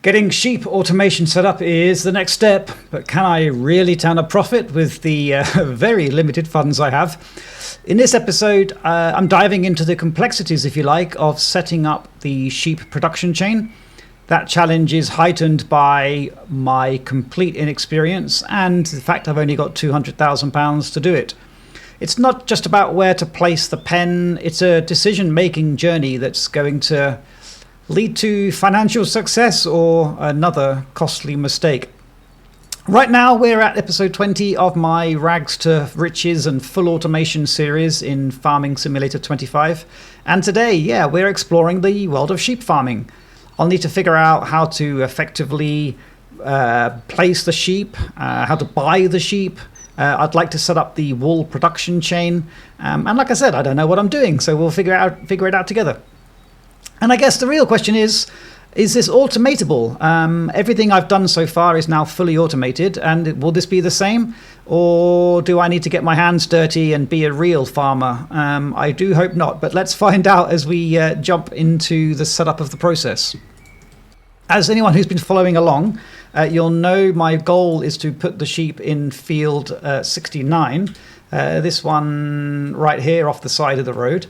Getting sheep automation set up is the next step, but can I really turn a profit with the very limited funds I have? In this episode, I'm diving into the complexities, if you like, of setting up the sheep production chain. That challenge is heightened by my complete inexperience and the fact I've only got £200,000 to do it. It's not just about where to place the pen, it's a decision-making journey that's going to lead to financial success or another costly mistake. Right now, we're at episode 20 of my Rags to Riches and Full Automation series in Farming Simulator 25. And today, we're exploring the world of sheep farming. I'll need to figure out how to effectively place the sheep, how to buy the sheep. I'd like to set up the wool production chain. And like I said, I don't know what I'm doing, so we'll figure it out together. And I guess the real question is this automatable? Everything I've done so far is now fully automated, and will this be the same? Or do I need to get my hands dirty and be a real farmer? I do hope not, but let's find out as we jump into the setup of the process. As anyone who's been following along, you'll know my goal is to put the sheep in field 69, this one right here off the side of the road.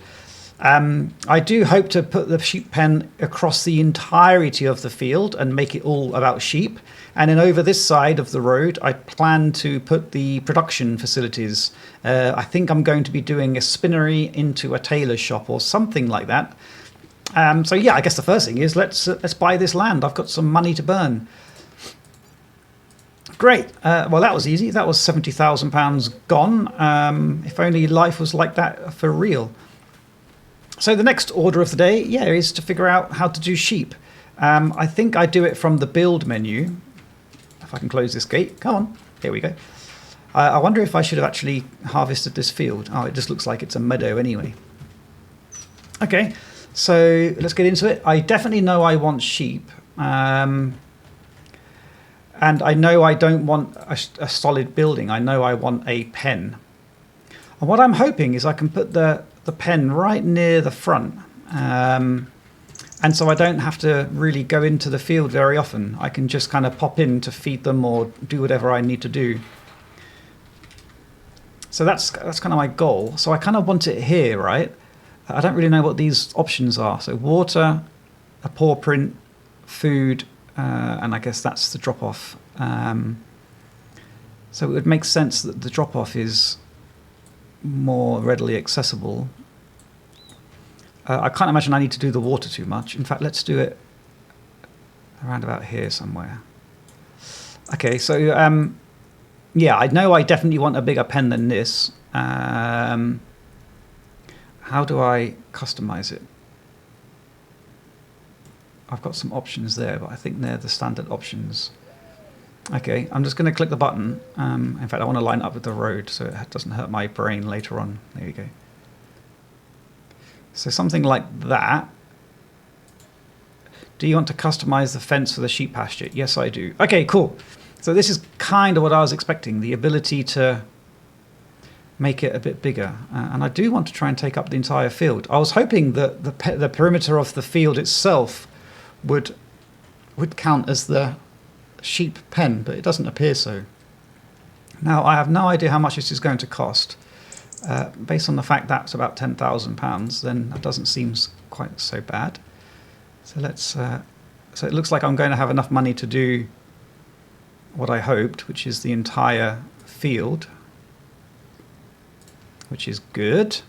I do hope to put the sheep pen across the entirety of the field and make it all about sheep. And then over this side of the road, I plan to put the production facilities. I think I'm going to be doing a spinnery into a tailor shop or something like that. So yeah, I guess the first thing is let's buy this land. I've got some money to burn. Great. Well, that was easy. That was £70,000 gone. If only life was like that for real. So the next order of the day, is to figure out how to do sheep. I think I do it from the build menu. If I can close this gate. Come on. Here we go. I wonder if I should have actually harvested this field. Oh, it just looks like it's a meadow anyway. Okay, so let's get into it. I definitely know I want sheep. And I know I don't want a solid building. I know I want a pen. And what I'm hoping is I can put the pen right near the front. And so I don't have to really go into the field very often. I can just kind of pop in to feed them or do whatever I need to do. So that's kind of my goal. So I kind of want it here, right? I don't really know what these options are. So water, a paw print, food, and I guess that's the drop-off. So it would make sense that the drop-off is more readily accessible. I can't imagine I need to do the water too much. In fact, let's do it around about here somewhere. Okay, so I know I definitely want a bigger pen than this. How do I customize it? I've got some options there, but I think they're the standard options. Okay, I'm just going to click the button. In fact, I want to line it up with the road so it doesn't hurt my brain later on. There you go. So something like that. Do you want to customize the fence for the sheep pasture? Yes, I do. Okay, cool. So this is kind of what I was expecting, the ability to make it a bit bigger. And I do want to try and take up the entire field. I was hoping that the perimeter of the field itself would count as the sheep pen, but it doesn't appear so. Now, I have no idea how much this is going to cost. Based on the fact that's about £10,000, then that doesn't seem quite so bad. So let's. So it looks like I'm going to have enough money to do what I hoped, which is the entire field, which is good.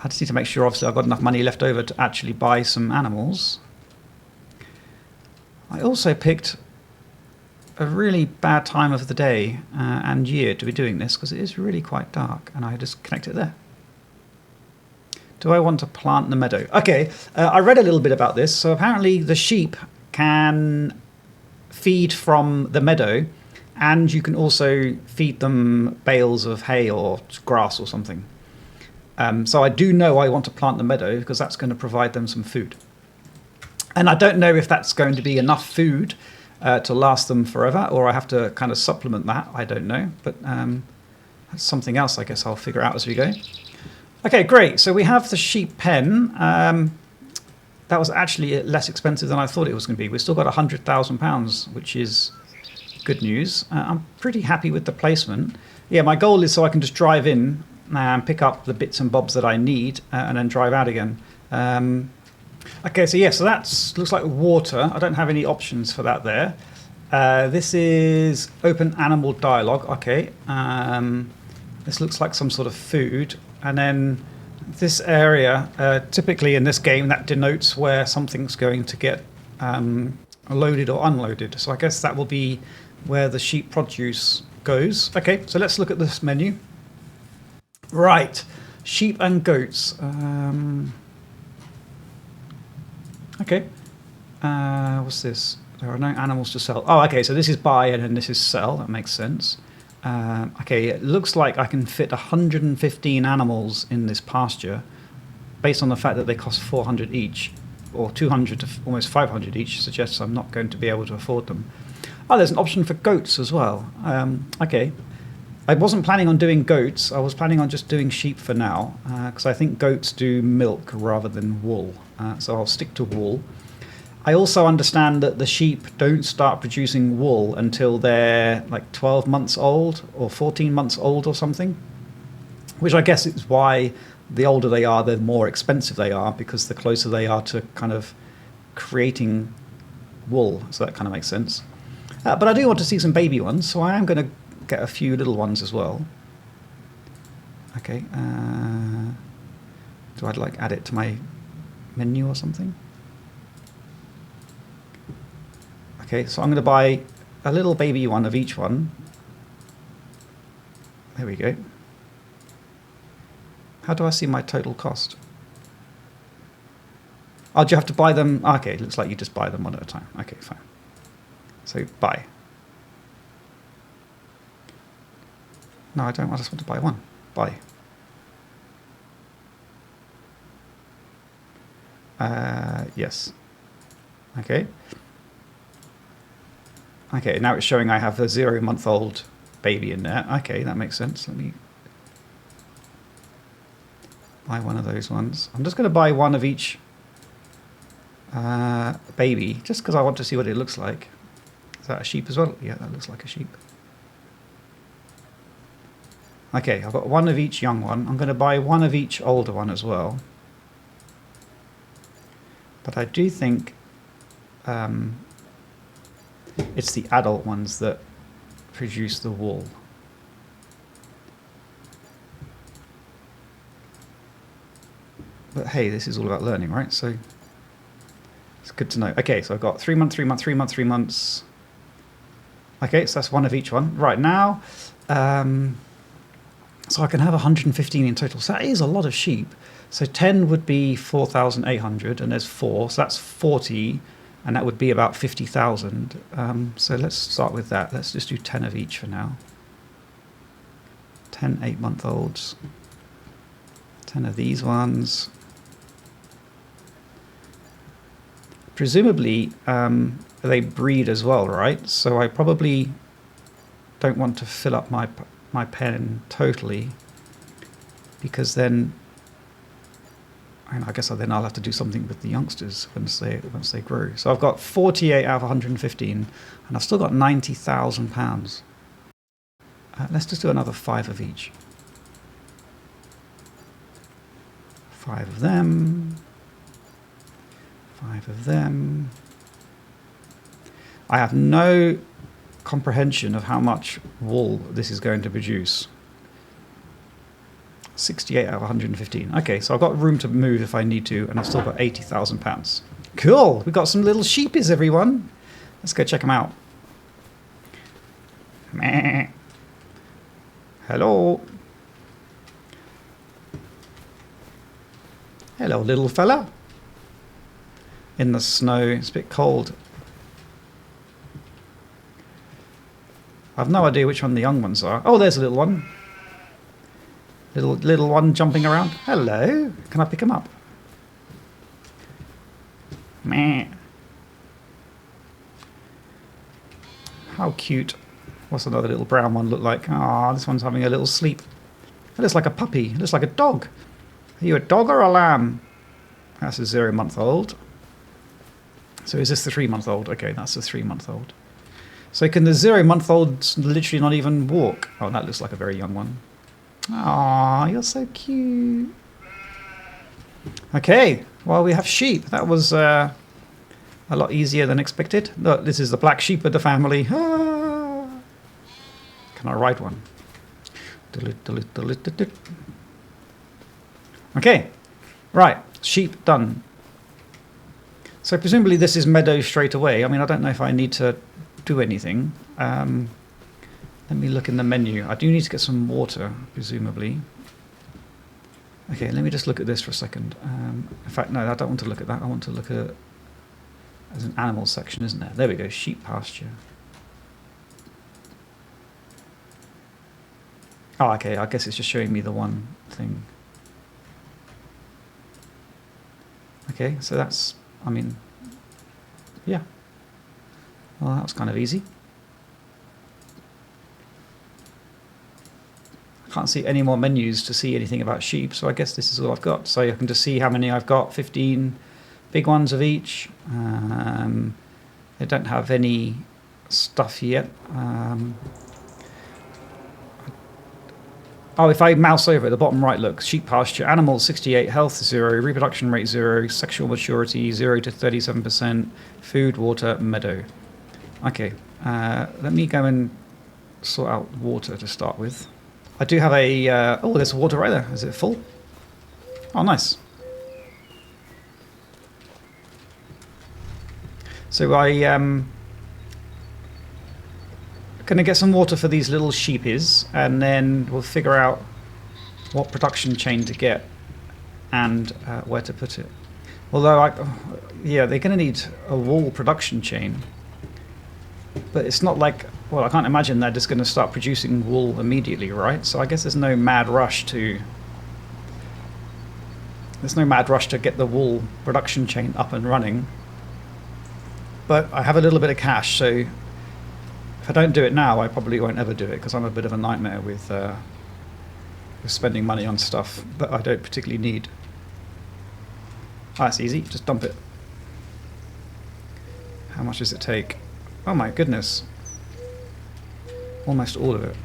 I just need to make sure, obviously, I've got enough money left over to actually buy some animals. I also picked a really bad time of the day and year to be doing this because it is really quite dark, and I just connect it there. Do I want to plant the meadow? Okay, I read a little bit about this. So apparently the sheep can feed from the meadow, and you can also feed them bales of hay or grass or something. So I do know I want to plant the meadow because that's going to provide them some food. And I don't know if that's going to be enough food to last them forever, or I have to kind of supplement that. I don't know, but that's something else I guess I'll figure out as we go. Okay, great. So we have the sheep pen. that was actually less expensive than I thought it was going to be. We've still got £100,000, which is good news. I'm pretty happy with the placement. Yeah, my goal is so I can just drive in and pick up the bits and bobs that I need and then drive out again. Okay, so yeah, so that looks like water. I don't have any options for that there. This is open animal dialogue. Okay, this looks like some sort of food. And then this area, typically in this game, that denotes where something's going to get loaded or unloaded. So I guess that will be where the sheep produce goes. Okay, so let's look at this menu. Right, sheep and goats. Okay, what's this? There are no animals to sell. Oh, okay, so this is buy and then this is sell. That makes sense. Okay, it looks like I can fit 115 animals in this pasture based on the fact that they cost 400 each, or 200 to almost 500 each suggests I'm not going to be able to afford them. Oh, there's an option for goats as well. Okay. I wasn't planning on doing goats. I was planning on just doing sheep for now, because I think goats do milk rather than wool. So I'll stick to wool. I also understand that the sheep don't start producing wool until they're like 12 months old or 14 months old or something, which I guess is why the older they are, the more expensive they are, because the closer they are to kind of creating wool. So that kind of makes sense. But I do want to see some baby ones, so I am going to get a few little ones as well. Okay. Do I like add it to my menu or something? Okay, so I'm going to buy a little baby one of each one. There we go. How do I see my total cost? Oh, do you have to buy them? Okay, it looks like you just buy them one at a time. Okay, fine. So buy. No, I don't. I just want to buy one. Buy. Yes. Okay. Okay, now it's showing I have a 0-month-old baby in there. Okay, that makes sense. Let me buy one of those ones. I'm just going to buy one of each baby, just because I want to see what it looks like. Is that a sheep as well? Yeah, that looks like a sheep. Okay, I've got one of each young one. I'm going to buy one of each older one as well. But I do think it's the adult ones that produce the wool. But hey, this is all about learning, right? So it's good to know. Okay, so I've got 3 months, 3 months, 3 months, 3 months. Okay, so that's one of each one. Right now, so I can have 115 in total. So that is a lot of sheep. So 10 would be 4,800, and there's 4, so that's 40. And that would be about 50,000. So let's start with that. Let's just do 10 of each for now. 10 8-month-olds. 10 of these ones. Presumably, they breed as well, right? So I probably don't want to fill up my pen totally, because then I guess then I'll have to do something with the youngsters once they grow. So I've got 48 out of 115, and I've still got £90,000. Let's just do another 5 of each. 5 of them. 5 of them. I have no comprehension of how much wool this is going to produce. 68 out of 115. Okay, so I've got room to move if I need to, and I've still got £80,000. Cool! We've got some little sheepies, everyone. Let's go check them out. Meh. Hello. Hello, little fella. In the snow. It's a bit cold. I've no idea which one the young ones are. Oh, there's a little one. Little one jumping around. Hello. Can I pick him up? Meh. How cute. What's another little brown one look like? Ah, this one's having a little sleep. It looks like a puppy. It looks like a dog. Are you a dog or a lamb? That's a 0-month-old. So is this the 3-month-old? Okay, that's the 3-month-old. So can the 0-month-olds literally not even walk? Oh, that looks like a very young one. Aw, you're so cute. Okay, well, we have sheep. That was a lot easier than expected. Look, this is the black sheep of the family. Ah. Can I ride one? Okay, right, sheep done. So presumably this is meadow straight away. I mean, I don't know if I need to do anything. Let me look in the menu. I do need to get some water, presumably. Okay, let me just look at this for a second. In fact, no, I don't want to look at that. I want to look at... There's an animal section, isn't there? There we go, sheep pasture. Oh, okay, I guess it's just showing me the one thing. Okay, so that's... I mean... Yeah. Well, that was kind of easy. I can't see any more menus to see anything about sheep, so I guess this is all I've got. So I can just see how many I've got, 15 big ones of each. They don't have any stuff yet. Oh, if I mouse over at the bottom right, look, sheep pasture, animals 68, health 0, reproduction rate 0, sexual maturity 0 to 37%, food, water, meadow. Okay, let me go and sort out water to start with. I do have a... oh, there's water right there. Is it full? Oh, nice. So I'm going to get some water for these little sheepies, and then we'll figure out what production chain to get and where to put it. Although, yeah, they're going to need a wool production chain. But it's not like... Well, I can't imagine they're just going to start producing wool immediately, right? So I guess there's no mad rush to... There's no mad rush to get the wool production chain up and running. But I have a little bit of cash, so if I don't do it now, I probably won't ever do it, because I'm a bit of a nightmare with spending money on stuff that I don't particularly need. Ah, that's easy. Just dump it. How much does it take? Oh my goodness. Almost all of it.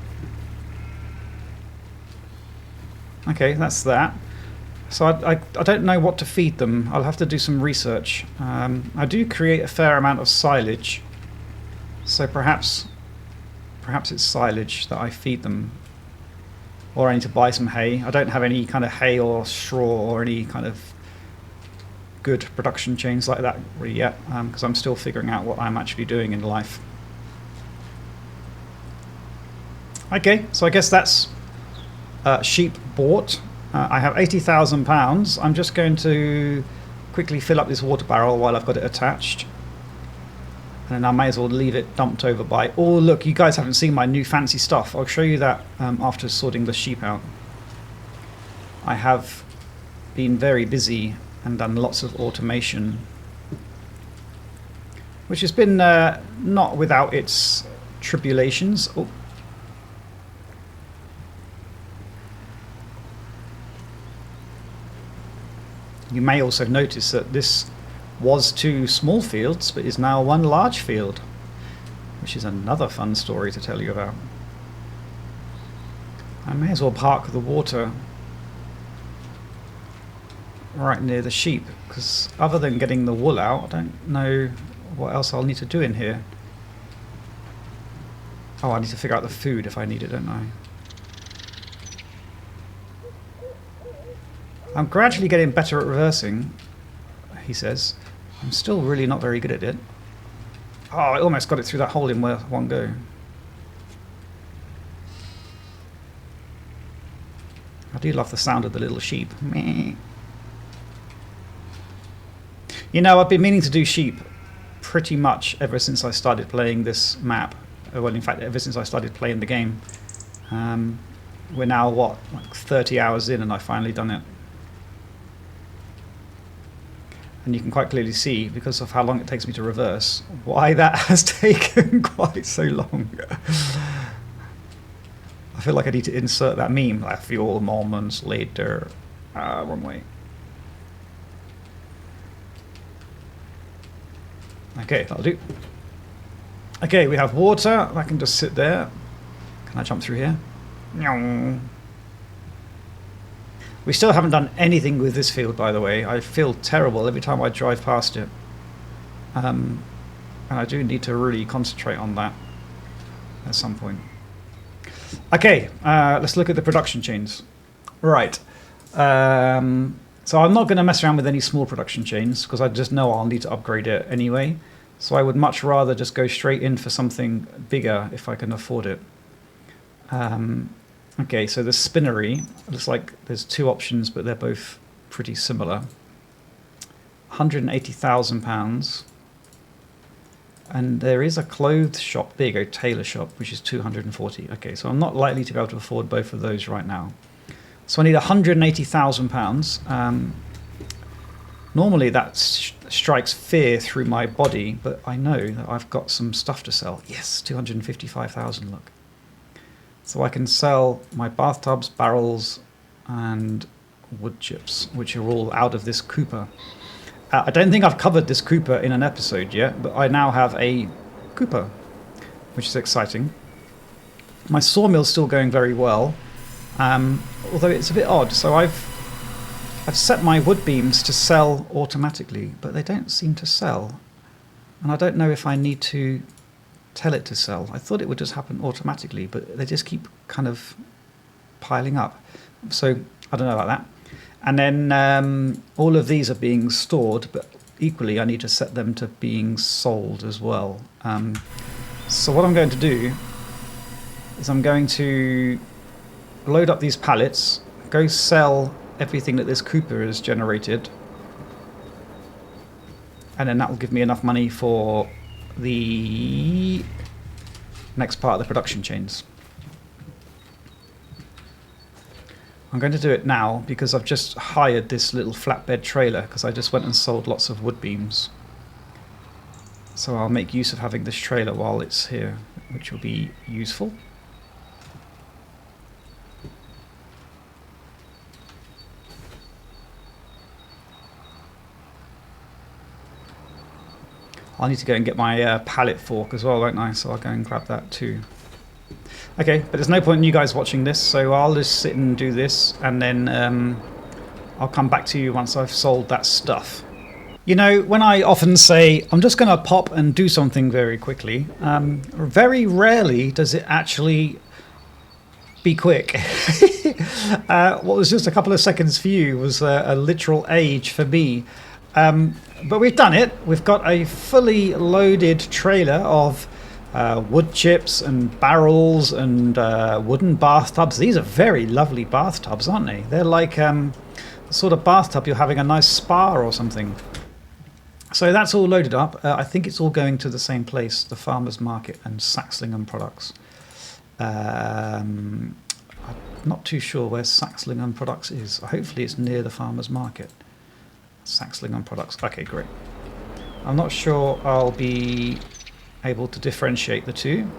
Okay, that's that. So I don't know what to feed them. I'll have to do some research. I do create a fair amount of silage. So perhaps it's silage that I feed them. Or I need to buy some hay. I don't have any kind of hay or straw or any kind of good production chains like that really yet, because I'm still figuring out what I'm actually doing in life. Okay, so I guess that's sheep bought. I have £80,000. I'm just going to quickly fill up this water barrel while I've got it attached. And then I may as well leave it dumped over by... Oh, look, you guys haven't seen my new fancy stuff. I'll show you that after sorting the sheep out. I have been very busy and done lots of automation, which has been not without its tribulations. Oh. You may also notice that this was 2 small fields, but is now 1 large field, which is another fun story to tell you about. I may as well park the water right near the sheep, because other than getting the wool out, I don't know what else I'll need to do in here. Oh, I need to figure out the food if I need it, don't I? I'm gradually getting better at reversing, he says. I'm still really not very good at it. Oh, I almost got it through that hole in one go. I do love the sound of the little sheep. Meh. You know, I've been meaning to do sheep pretty much ever since I started playing this map. Well, in fact, ever since I started playing the game. We're now, what, like 30 hours in, and I've finally done it. And you can quite clearly see, because of how long it takes me to reverse, why that has taken quite so long. I feel like I need to insert that meme. A few moments later. Wrong way. Okay, that'll do. Okay, we have water. I can just sit there. Can I jump through here? No. We still haven't done anything with this field, by the way. I feel terrible every time I drive past it. And I do need to really concentrate on that at some point. Okay, let's look at the production chains. Right. So I'm not going to mess around with any small production chains because I just know I'll need to upgrade it anyway. So I would much rather just go straight in for something bigger if I can afford it. Okay, so the spinnery, looks like there's two options, but they're both pretty similar. £180,000. And there is a clothes shop, there you go, tailor shop, which is 240. Okay, so I'm not likely to be able to afford both of those right now. So I need £180,000. Normally that strikes fear through my body, but I know that I've got some stuff to sell. Yes, 255,000, look. So I can sell my bathtubs, barrels, and wood chips, which are all out of this Cooper. I don't think I've covered this Cooper in an episode yet, but I now have a Cooper, which is exciting. My sawmill's still going very well, although it's a bit odd. So I've set my wood beams to sell automatically, but they don't seem to sell. And I don't know if I need to tell it to sell. I thought it would just happen automatically, but they just keep kind of piling up. So I don't know about that. And then all of these are being stored, but equally I need to set them to being sold as well. So what I'm going to do is I'm going to load up these pallets, go sell everything that this Cooper has generated, and then that will give me enough money for the next part of the production chains. I'm going to do it now because I've just hired this little flatbed trailer because I just went and sold lots of wood beams. So I'll make use of having this trailer while it's here, which will be useful. I'll need to go and get my pallet fork as well, won't I? So I'll go and grab that too. Okay, but there's no point in you guys watching this, so I'll just sit and do this, and then I'll come back to you once I've sold that stuff. You know, when I often say, I'm just going to pop and do something very quickly, very rarely does it actually be quick. What was just a couple of seconds for you was a literal age for me. But we've done it. We've got a fully loaded trailer of wood chips and barrels and wooden bathtubs. These are very lovely bathtubs, aren't they? They're like the sort of bathtub you're having a nice spa or something. So that's all loaded up. I think it's all going to the same place, the Farmers Market and Saxlingham Products. I'm not too sure where Saxlingham Products is. Hopefully it's near the Farmers Market. Saxlingham Products. Okay, great. I'm not sure I'll be able to differentiate the two,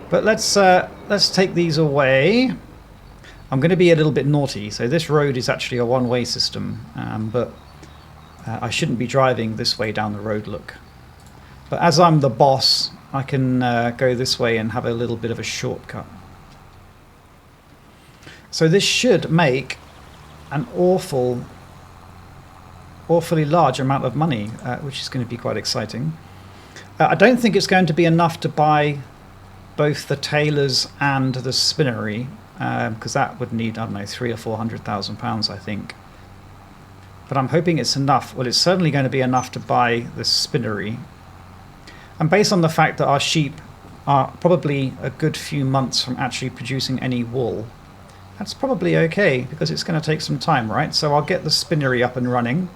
but let's take these away. I'm going to be a little bit naughty. So this road is actually a one-way system, but I shouldn't be driving this way down the road, look. But as I'm the boss, I can go this way and have a little bit of a shortcut. So this should make an awfully large amount of money, which is going to be quite exciting. I don't think it's going to be enough to buy both the tailors and the spinnery, because that would need, I don't know, £300,000 or £400,000, I think. But I'm hoping it's enough. Well, it's certainly going to be enough to buy the spinnery. And based on the fact that our sheep are probably a good few months from actually producing any wool, that's probably okay, because it's going to take some time, right? So I'll get the spinnery up and running.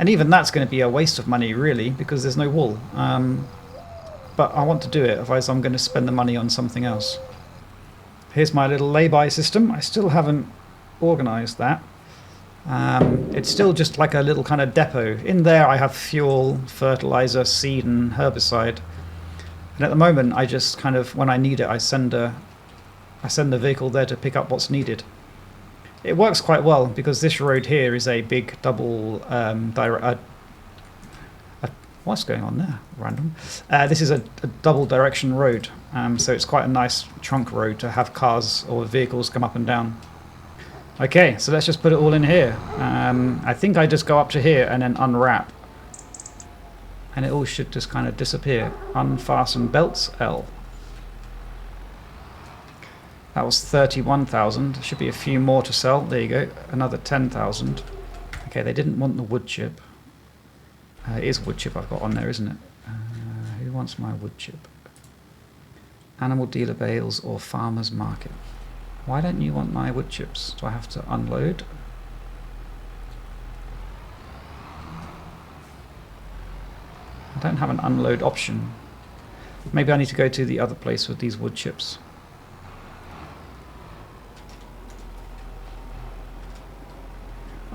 And even that's going to be a waste of money, really, because there's no wool. But I want to do it, otherwise I'm going to spend the money on something else. Here's my little lay-by system. I still haven't organised that. It's still just like a little kind of depot. In there I have fuel, fertiliser, seed and herbicide. And at the moment I just kind of, when I need it, I send the vehicle there to pick up what's needed. It works quite well because this road here is a big double what What's going on there? Random. This is a double direction road, so it's quite a nice trunk road to have cars or vehicles come up and down. Okay, so let's just put it all in here. I think I just go up to here and then unwrap. And it all should just kind of disappear. Unfasten belts, L. That was 31,000. There should be a few more to sell. There you go. Another 10,000. Okay, they didn't want the wood chip. It is wood chip I've got on there, isn't it? Who wants my wood chip? Animal dealer bales or farmer's market. Why don't you want my wood chips? Do I have to unload? I don't have an unload option. Maybe I need to go to the other place with these wood chips.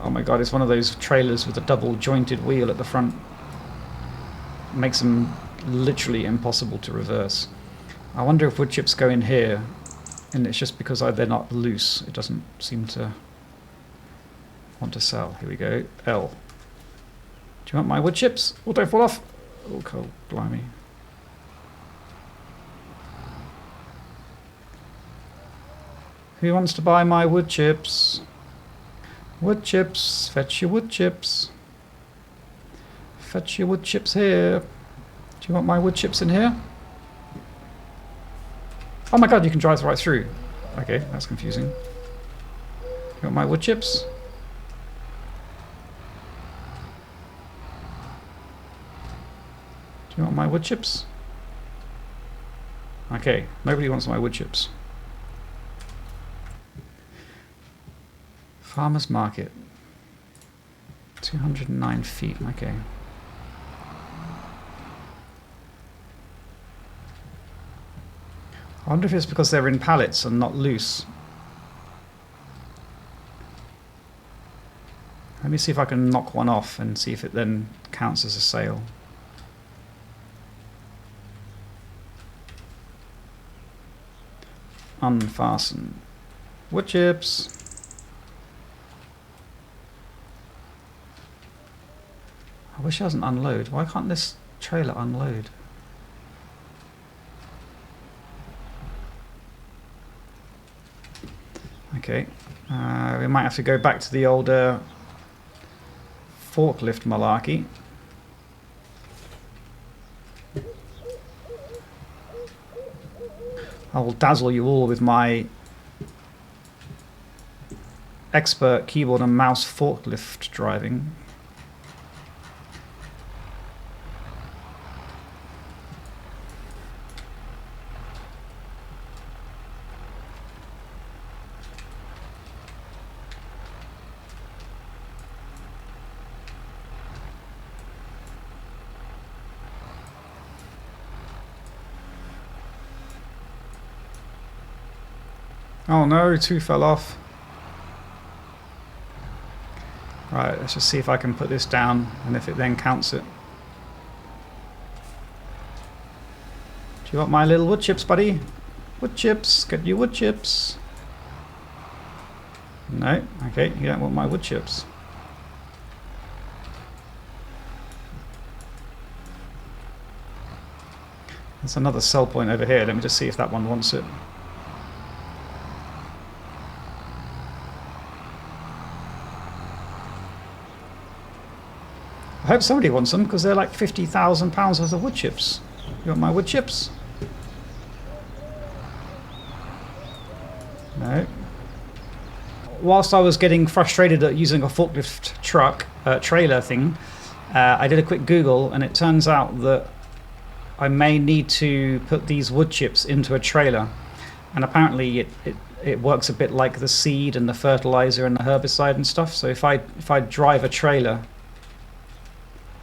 Oh my god, it's one of those trailers with a double jointed wheel at the front. Makes them literally impossible to reverse. I wonder if wood chips go in here, and it's just because they're not loose. It doesn't seem to want to sell. Here we go. L. Do you want my wood chips? Oh, don't fall off. Oh, cold, blimey. Who wants to buy my wood chips? Wood chips, fetch your wood chips. Fetch your wood chips here. Do you want my wood chips in here? Oh my god, you can drive right through. Okay, that's confusing. You want my wood chips? Do you want my wood chips? Okay, nobody wants my wood chips. Farmer's market. 209 feet, okay. I wonder if it's because they're in pallets and not loose. Let me see if I can knock one off and see if it then counts as a sale. Unfasten. Wood chips. I wish it doesn't unload. Why can't this trailer unload? Okay, we might have to go back to the older forklift malarkey. I will dazzle you all with my expert keyboard and mouse forklift driving. Oh no, two fell off. Right, let's just see if I can put this down and if it then counts it. Do you want my little wood chips, buddy? Wood chips, get your wood chips. No, okay, you don't want my wood chips. There's another sell point over here. Let me just see if that one wants it. I hope somebody wants them because they're like £50,000 worth of wood chips. You want my wood chips? No. Whilst I was getting frustrated at using a forklift truck trailer thing, I did a quick Google and it turns out that I may need to put these wood chips into a trailer, and apparently it works a bit like the seed and the fertilizer and the herbicide and stuff. So if I drive a trailer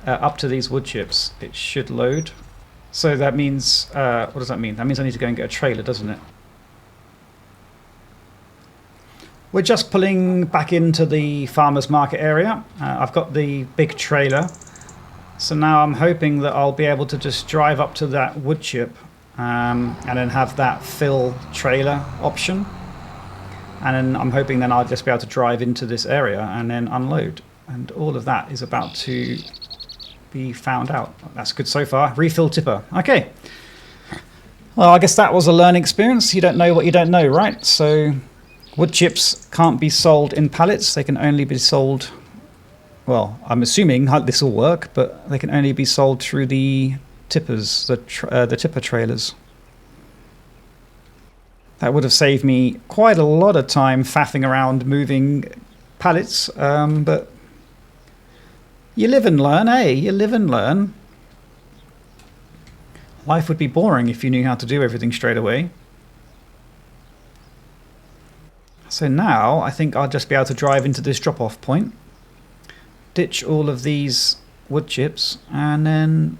up to these wood chips, it should load. So that means, what does that mean? That means I need to go and get a trailer, doesn't it? We're just pulling back into the farmer's market area. I've got the big trailer. So now I'm hoping that I'll be able to just drive up to that wood chip and then have that fill trailer option. And then I'm hoping then I'll just be able to drive into this area and then unload. And all of that is about to be found out. That's good so far. Refill tipper. Okay. Well, I guess that was a learning experience. You don't know what you don't know, right? So wood chips can't be sold in pallets. They can only be sold, well, I'm assuming this will work, but they can only be sold through the tippers, the tipper trailers. That would have saved me quite a lot of time faffing around moving pallets, but you live and learn, eh? You live and learn. Life would be boring if you knew how to do everything straight away. So now I think I'll just be able to drive into this drop-off point, ditch all of these wood chips, and then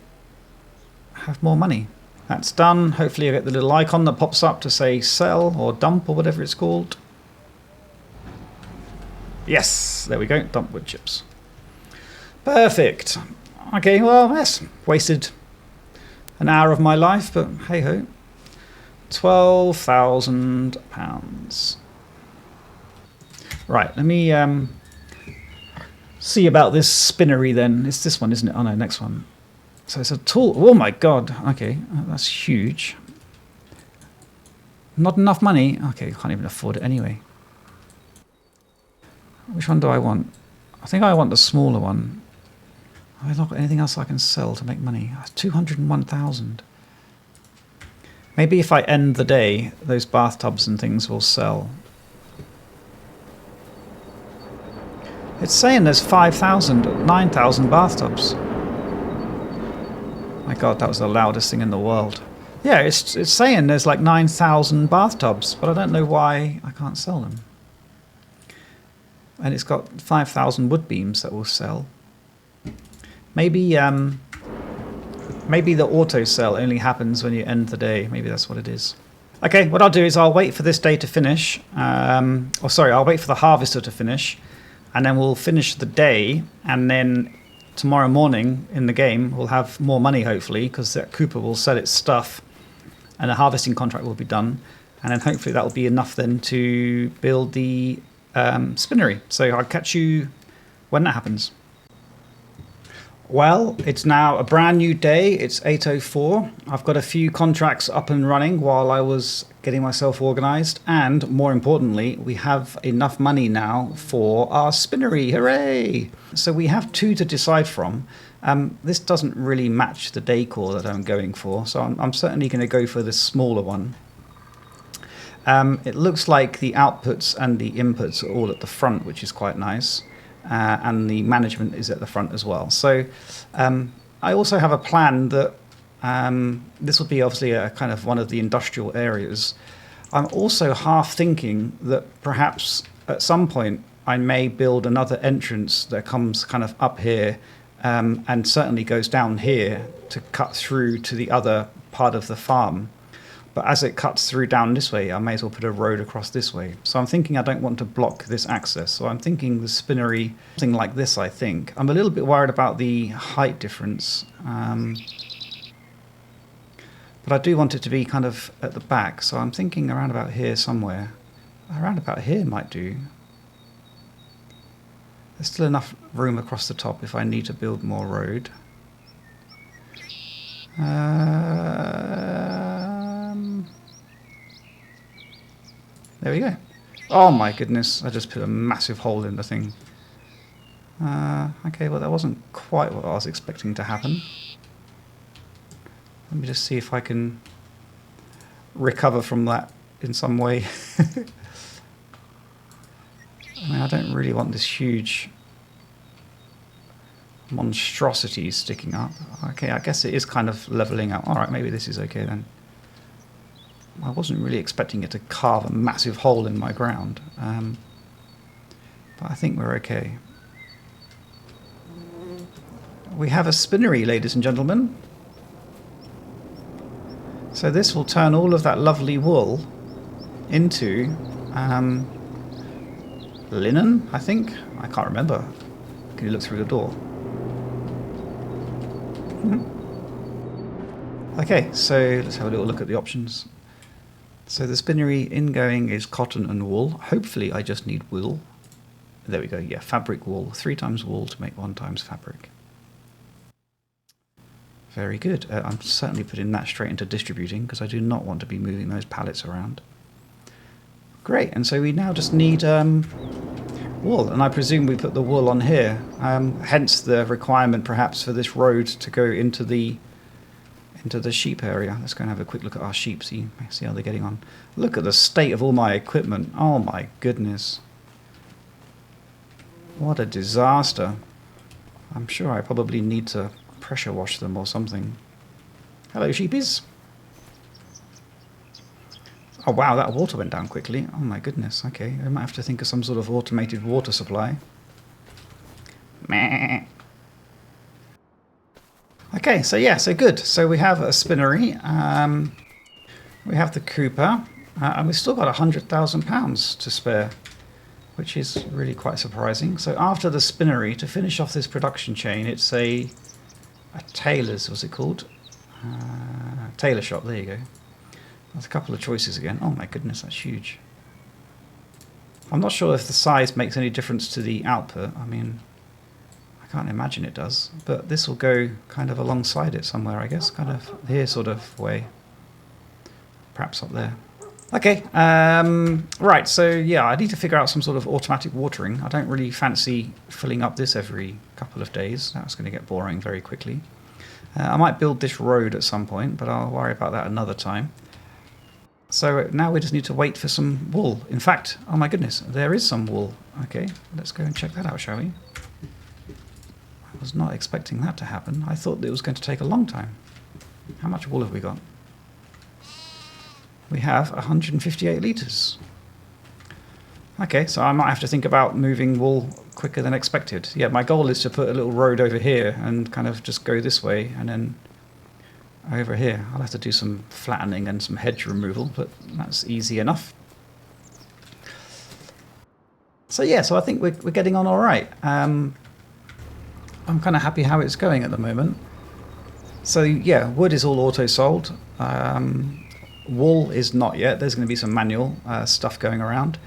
have more money. That's done. Hopefully I get the little icon that pops up to say sell or dump or whatever it's called. Yes, there we go. Dump wood chips. Perfect. Okay, well, yes, wasted an hour of my life, but hey ho. £12,000. Right, let me see about this spinnery then. It's this one, isn't it? Oh no, next one. So it's a tool. Oh my god. Okay, that's huge. Not enough money. Okay, can't even afford it anyway. Which one do I want? I think I want the smaller one. Have I not got anything else I can sell to make money? 201,000. Maybe if I end the day, those bathtubs and things will sell. It's saying there's 5,000, 9,000 bathtubs. My god, that was the loudest thing in the world. Yeah, it's saying there's like 9,000 bathtubs, but I don't know why I can't sell them. And it's got 5,000 wood beams that will sell. Maybe maybe the auto sell only happens when you end the day. Maybe that's what it is. Okay, what I'll do is I'll wait for this day to finish. I'll wait for the harvester to finish, and then we'll finish the day, and then tomorrow morning in the game we'll have more money hopefully, because that Cooper will sell its stuff, and the harvesting contract will be done, and then hopefully that will be enough then to build the spinnery. So I'll catch you when that happens. Well, it's now a brand new day. It's 8:04. I've got a few contracts up and running while I was getting myself organized, and more importantly, we have enough money now for our spinnery. Hooray! So we have two to decide from. This doesn't really match the decor that I'm going for, so I'm certainly going to go for the smaller one. It looks like the outputs and the inputs are all at the front, which is quite nice. And the management is at the front as well. So I also have a plan that this will be obviously a kind of one of the industrial areas. I'm also half thinking that perhaps at some point I may build another entrance that comes kind of up here and certainly goes down here to cut through to the other part of the farm. But as it cuts through down this way, I may as well put a road across this way. So I'm thinking I don't want to block this access. So I'm thinking the spinnery, something like this, I think. I'm a little bit worried about the height difference. But I do want it to be kind of at the back. So I'm thinking around about here somewhere. Around about here might do. There's still enough room across the top if I need to build more road. There we go. Oh my goodness, I just put a massive hole in the thing. Okay, well that wasn't quite what I was expecting to happen. Let me just see if I can recover from that in some way. I mean, I don't really want this huge monstrosity sticking up. Okay, I guess it is kind of leveling out. Alright, maybe this is okay then. I wasn't really expecting it to carve a massive hole in my ground, but I think we're okay. We have a spinnery, ladies and gentlemen. So this will turn all of that lovely wool into linen, I think. I can't remember. Can you look through the door? Okay, so let's have a little look at the options. So the spinnery ingoing is cotton and wool. Hopefully I just need wool. There we go, yeah, fabric wool. 3 times wool to make 1 times fabric. Very good. I'm certainly putting that straight into distributing because I do not want to be moving those pallets around. Great, and so we now just need wool, and I presume we put the wool on here, hence the requirement perhaps for this road to go into the sheep area. Let's go and have a quick look at our sheep, see how they're getting on. Look at the state of all my equipment. Oh my goodness. What a disaster. I'm sure I probably need to pressure wash them or something. Hello, sheepies. Oh wow, that water went down quickly. Oh my goodness, okay. I might have to think of some sort of automated water supply. Meh. Okay, so yeah, so good. So we have a spinnery, we have the Cooper, and we've still got £100,000 to spare, which is really quite surprising. So after the spinnery, to finish off this production chain, it's a tailor's, what's it called? Tailor shop, there you go. There's a couple of choices again. Oh my goodness, that's huge. I'm not sure if the size makes any difference to the output. I mean, I can't imagine it does. But this will go kind of alongside it somewhere, I guess. Kind of here sort of way. Perhaps up there. Okay, right, so yeah, I need to figure out some sort of automatic watering. I don't really fancy filling up this every couple of days. That's going to get boring very quickly. I might build this road at some point, but I'll worry about that another time. So now we just need to wait for some wool. In fact, oh my goodness, there is some wool. Okay, let's go and check that out, shall we? I was not expecting that to happen. I thought it was going to take a long time. How much wool have we got? We have 158 litres. Okay, so I might have to think about moving wool quicker than expected. Yeah, my goal is to put a little road over here and kind of just go this way and then over here. I'll have to do some flattening and some hedge removal, but that's easy enough. So yeah, so I think we're getting on all right. I'm kind of happy how it's going at the moment. So yeah, wood is all auto-sold. Wool is not yet. There's going to be some manual stuff going around.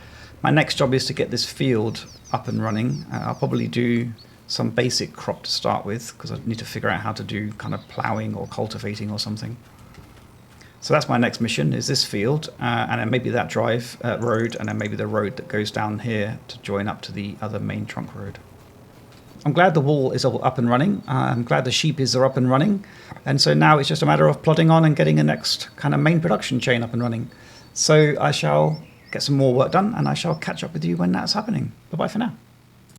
My next job is to get this field up and running. I'll probably do some basic crop to start with because I need to figure out how to do kind of ploughing or cultivating or something. So that's my next mission, is this field, and then maybe that road, and then maybe the road that goes down here to join up to the other main trunk road. I'm glad the wool is all up and running. I'm glad the sheepies are up and running. And so now it's just a matter of plodding on and getting the next kind of main production chain up and running. So I shall get some more work done, and I shall catch up with you when that's happening. Bye-bye for now.